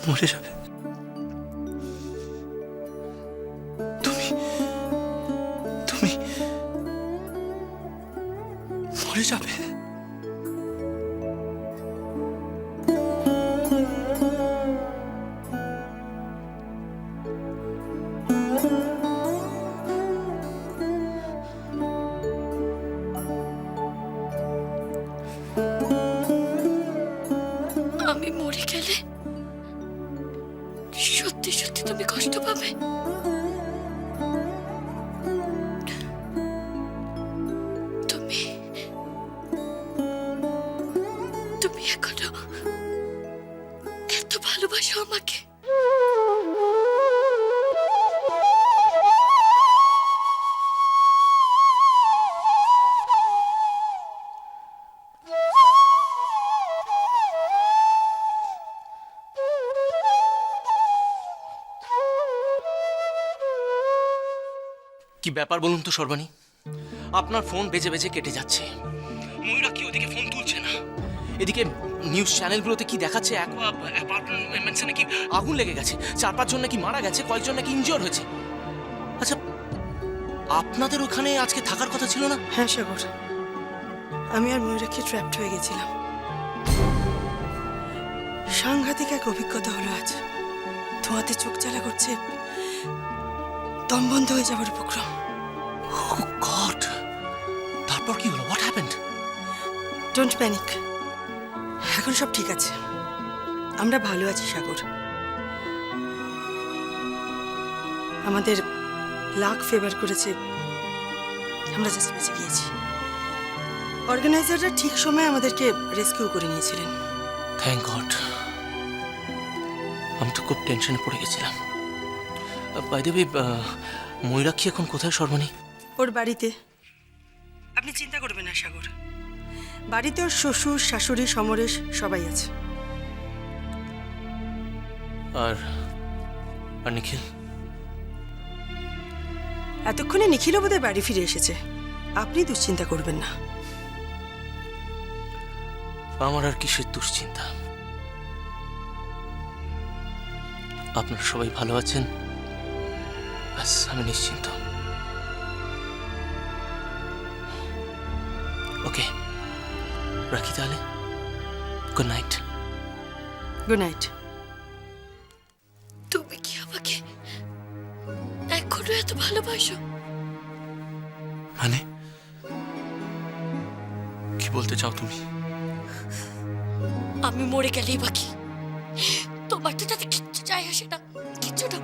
মরে যাবে। তুমি তুমি মরে যাবে। আমি মরে গেলে সত্যি সত্যি তুমি কষ্ট পাবে। তুমি তুমি এখনো এত ভালোবাসো আমাকে। কি ব্যাপার বলুন তো সর্বাণী, আপনার ফোন বেজে বেজে কেটে যাচ্ছে, ময়ূরা কি ওদিকে ফোন তুলছে না, এদিকে নিউজ চ্যানেলগুলোতে কি দেখাচ্ছে অ্যাপার্টমেন্টসে নাকি আগুন লেগে গেছে, 4-5 জন নাকি মারা গেছে, কয়েকজন নাকি ইনজিওর হয়েছে। আচ্ছা, আপনাদের ওখানে আজকে থাকার কথা ছিল না? হ্যাঁ সাগর, আমি আর ময়ূরাক্ষী ট্র্যাপড হয়ে গেছিলাম। সাংঘাতিক এক অভিজ্ঞতা হলো আজ। ধোঁয়াতে চোখ জ্বালা করছে, দম বন্ধ হয়ে যাবার উপক্রম। Oh God! তারপর কি হলো? What happened? ডোন্ট প্যানিক, এখন সব ঠিক আছে, আমরা ভালো আছি সাগর। আমাদের লাক ফেভার করেছে, আমরা জাস্ট বেঁচে গিয়েছি। অর্গানাইজাররা ঠিক সময় আমাদেরকে রেস্কিউ করে নিয়েছিলেন। Thank god. আমি তো খুব টেনশনে পড়ে গেছিলাম। বাই দ্য ওয়ে, ময়ূরাক্ষী এখন কোথায় সর্বাণী? ওর বাড়িতে। আপনি চিন্তা করবেন না সাগর, বাড়িতে ওর শ্বশুর শাশুড়ি সমরেশ সবাই আছে। আর আর নিখিল? এতক্ষণে নিখিলও বোধহয় বাড়ি ফিরে এসেছে, আপনি দুশ্চিন্তা করবেন না। আমার আর কিসের দুশ্চিন্তা? আপনারা সবাই ভালো আছেন, ব্যাস আমি নিশ্চিন্ত। ওকে, রাখি তাহলে। Good night. Good night. তুমি কি আমাকে এখনো এত ভালোবাসো? মানে কি বলতে চাও তুমি? আমি মরে গেলেই বাকি, তোমার তো তাতে কিচ্ছু যায় আসে না, কিচ্ছু না।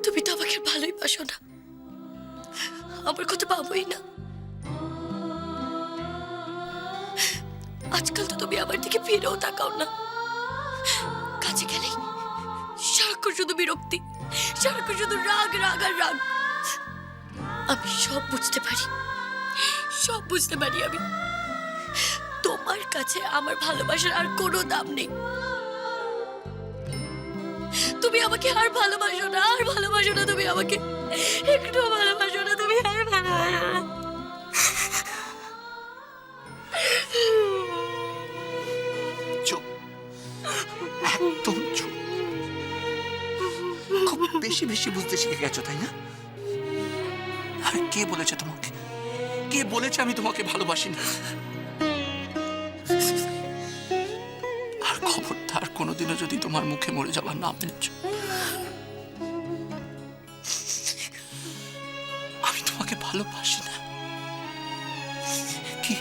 তুমি তো আমাকে ভালোই বাসো না, আমার কথা ভাবোই না। আজকাল তো তুমি আমার দিকে ফিরেও তাকাও না, কাছে গেলেই সারাক্ষণ শুধু বিরক্তি, সারাক্ষণ শুধু রাগ রাগ আর রাগ। আমি সব বুঝতে পারি, সব বুঝতে পারি আমি। তোমার কাছে আমার ভালোবাসার আর কোনো দাম নেই। তুমি আমাকে আর ভালোবাসো না, আর ভালোবাসো না তুমি আমাকে, একটু ভালোবাসো না তুমি, আর ভালোবাসো না। চুপ, একদম চুপ। খুব বেশি বেশি বুঝতে শিখে গেছো তাই না? আর কে বলেছে তোমাকে, কে বলেছে আমি তোমাকে ভালোবাসি না? আর খবরদার কোনোদিনও যদি তোমার মুখে মরে যাবার নাম নিচ্ছ, আমি তোমাকে ভালোবাসি না। কি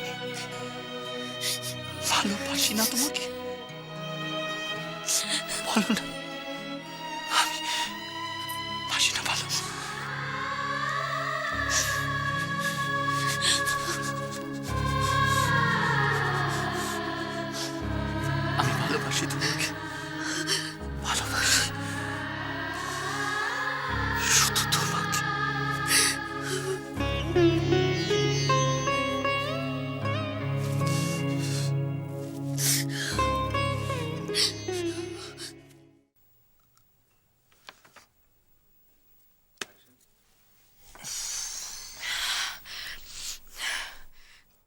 ভালোবাসি না তোমাকে? বলো না, আমি বাসি না ভালো। আমি ভালোবাসি তোমাকে, ভালোবাসি শুধু তোমাকে।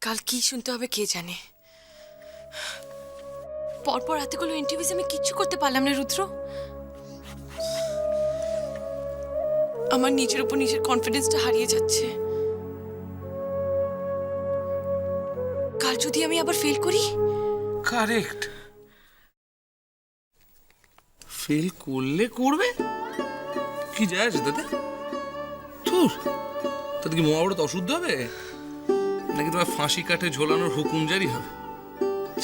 কাল কি শুনতে হবে কে জানে। পরপর এতগুলো ইন্টারভিউজ আমি কিচ্ছু করতে পারলাম না রুদ্র। আমার নিজের উপর নিজের কনফিডেন্সটা হারিয়ে যাচ্ছে। কাল যদি আমি আবার ফেল করি? কারেক্ট। ফেল করলে করবে, কি যায় আছে তাতে? ধুর, তাতে কি মহাভারত অশুদ্ধ হবে নাকি তোমার ফাঁসি কাঠে ঝোলানোর হুকুম জারি হবে?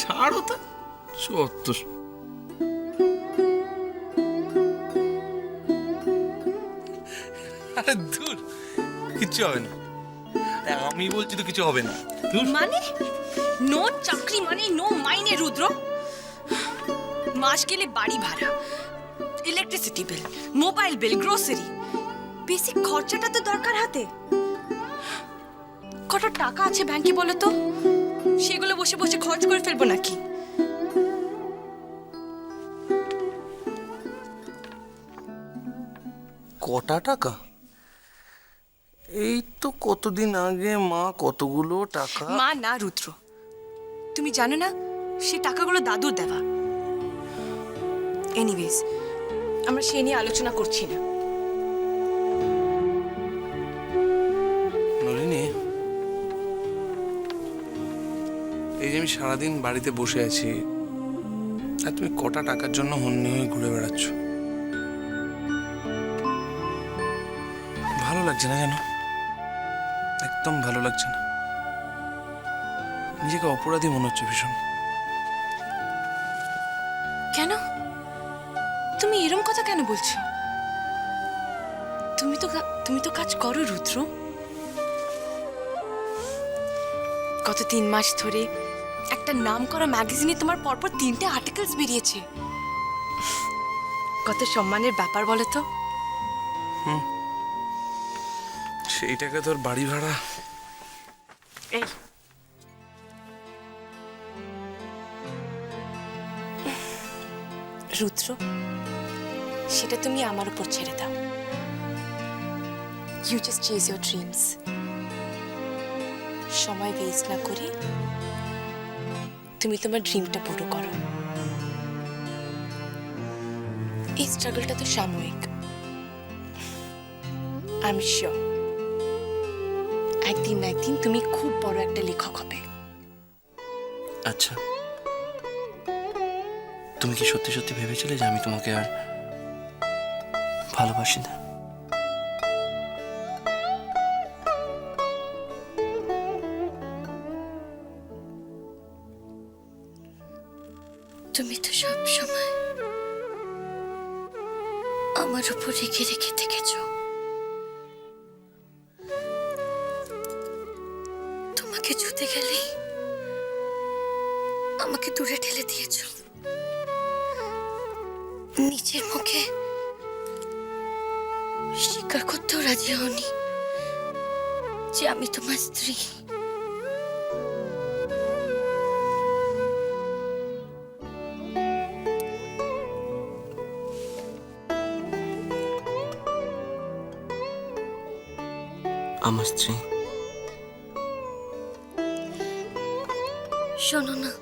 ছাড়ো তা, সত্য। আরে ধুর, কিচ্ছু হবে না। আমি বলছি তো কিছু হবে না। ধুর। মানে নো চাকরি মানে নো মাইনে রুদ্র। মাস গেলে বাড়ি ভাড়া, electricity bill, mobile bill, grocery, basic খরচাটা তো দরকার হাতে। কত টাকা আছে ব্যাংকে বলো তো? সেগুলো বসে বসে খরচ করে ফেলবো নাকি? কটা টাকা? এই তো কতদিন আগে মা কতগুলো টাকা। মা না রুদ্র, তুমি জানো না সে টাকাগুলো দাদুর দেওয়া। এনিওয়েজ, আমরা সে নিয়ে আলোচনা করছি না। নলিনী, এই যে আমি সারাদিন বাড়িতে বসে আছি আর তুমি কটা টাকার জন্য হন্যে হয়ে ঘুরে বেড়াচ্ছ। ভালো লাগছে না জানো, একদম ভালো লাগছে না। নিজেকে অপরাধী মনে হচ্ছে ভীষণ। কেন? তুমি এরম কথা কেন বলছো? তুমি তো কাজ করো রুদ্র। গত 3 মাস ধরে একটা নামকরা ম্যাগাজিনে তোমার পরপর 3টে আর্টিকেলস বেরিয়েছে। কত সম্মানের ব্যাপার বলো তো? সেই টাকা তোর বাড়ি ভাড়া। এই রুদ্র, সেটা তুমি আমার উপর ছেড়ে দাও। You just chase your dreams. সময় ওয়েস্ট না করে তুমি তোমার ড্রিমটা পুরো করো। এই স্ট্রাগলটা তো সাময়িক। আই এম শিওর একদিন না একদিন তুমি খুব বড় একটা লেখক হবে। আচ্ছা, তুমি কি সত্যি সত্যি ভেবেছিলে যে আমি তোমাকে আর ভালোবাসি না? তুমি তো সব সময় আমার উপর রেখে রেখে থেকেছো। তোমাকে ছুতে গেলেই আমাকে দূরে ঠেলে দিয়েছো। নিজের মুখে স্বীকার করতেও রাজি হওনি যে আমি তোমার স্ত্রী। আমার স্ত্রী? শোনো না,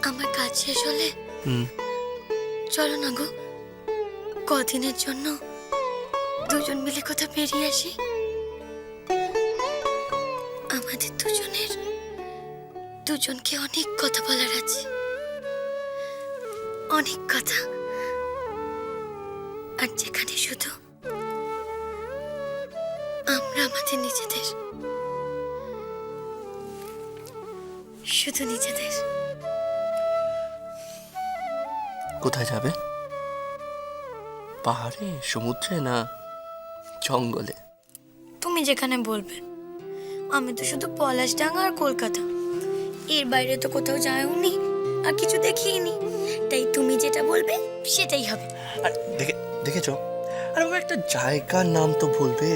আমার কাজ শেষ হলে চলো না গো, কদিনের জন্য দুজন মিলে কোথাও বেরিয়ে আসি। আমাদের দুজনকে অনেক কথা বলার আছে, অনেক কথা। আর যেখানে শুধু আমরা আমাদের নিজেদের, শুধু নিজেদের। কোথায় যাবে? পাহাড়ে, সমুদ্রে, না জঙ্গলে? তুমি যেখানে বলবে। আমি তো শুধু পলাশডাঙ্গা আর কলকাতা, এর বাইরে তো কোথাও যাইওনি আর কিছু দেখিনি। তাই তুমি যেটা বলবে সেটাই হবে। আর দেখেছো, আর বাবা একটা জায়গার নাম তো বলবে,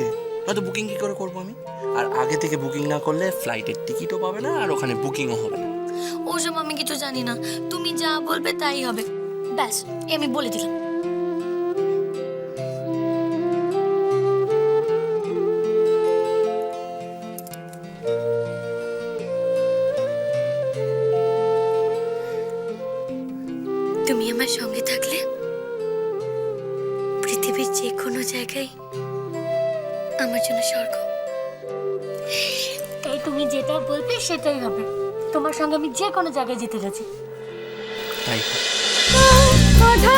নয়তো বুকিং কি করে করবো আমি? আর আগে থেকে বুকিং না করলে ফ্লাইটের টিকিটও পাবে না, আর ওখানে বুকিংও হবে না। ওসব আমি কিছু জানি না, তুমি যা বলবে তাই হবে। ব্যাস, আমি বলে দিলাম। তুমি আমার সঙ্গে থাকলে পৃথিবীর যে কোনো জায়গায় আমার জন্য স্বর্গ। তাই তুমি যেটা বলবে সেটাই হবে। তোমার সঙ্গে আমি যে কোনো জায়গায় যেতে রাজি। তাই কথা